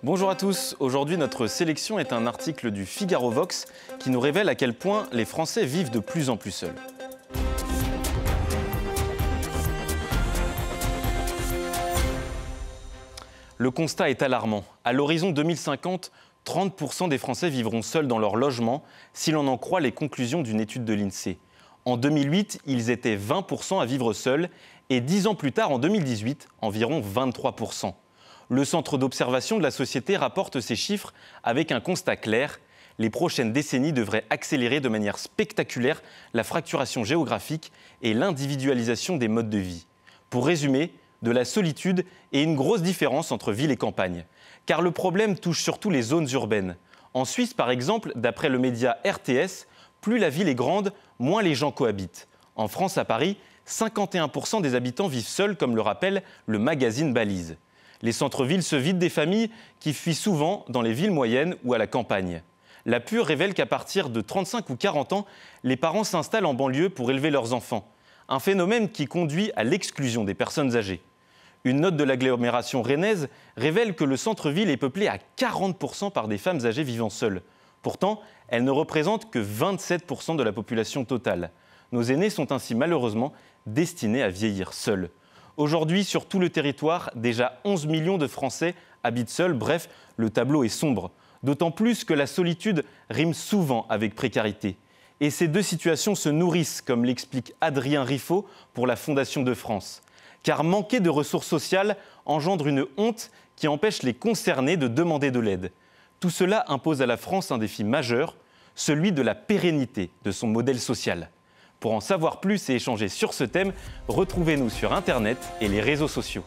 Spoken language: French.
Bonjour à tous, aujourd'hui notre sélection est un article du Figaro Vox qui nous révèle à quel point les Français vivent de plus en plus seuls. Le constat est alarmant. À l'horizon 2050, 30% des Français vivront seuls dans leur logement, si l'on en croit les conclusions d'une étude de l'INSEE. En 2008, ils étaient 20% à vivre seuls et 10 ans plus tard, en 2018, environ 23%. Le Centre d'observation de la société rapporte ces chiffres avec un constat clair. Les prochaines décennies devraient accélérer de manière spectaculaire la fracturation géographique et l'individualisation des modes de vie. Pour résumer, de la solitude et une grosse différence entre ville et campagne. Car le problème touche surtout les zones urbaines. En Suisse, par exemple, d'après le média RTS, plus la ville est grande, moins les gens cohabitent. En France, à Paris, 51% des habitants vivent seuls, comme le rappelle le magazine Balise. Les centres-villes se vident des familles qui fuient souvent dans les villes moyennes ou à la campagne. La Pur révèle qu'à partir de 35 ou 40 ans, les parents s'installent en banlieue pour élever leurs enfants. Un phénomène qui conduit à l'exclusion des personnes âgées. Une note de l'agglomération rennaise révèle que le centre-ville est peuplé à 40% par des femmes âgées vivant seules. Pourtant, elles ne représentent que 27% de la population totale. Nos aînés sont ainsi malheureusement destinés à vieillir seuls. Aujourd'hui, sur tout le territoire, déjà 11 millions de Français habitent seuls. Bref, le tableau est sombre. D'autant plus que la solitude rime souvent avec précarité. Et ces deux situations se nourrissent, comme l'explique Adrien Riffaut pour la Fondation de France. Car manquer de ressources sociales engendre une honte qui empêche les concernés de demander de l'aide. Tout cela impose à la France un défi majeur, celui de la pérennité de son modèle social. Pour en savoir plus et échanger sur ce thème, retrouvez-nous sur Internet et les réseaux sociaux.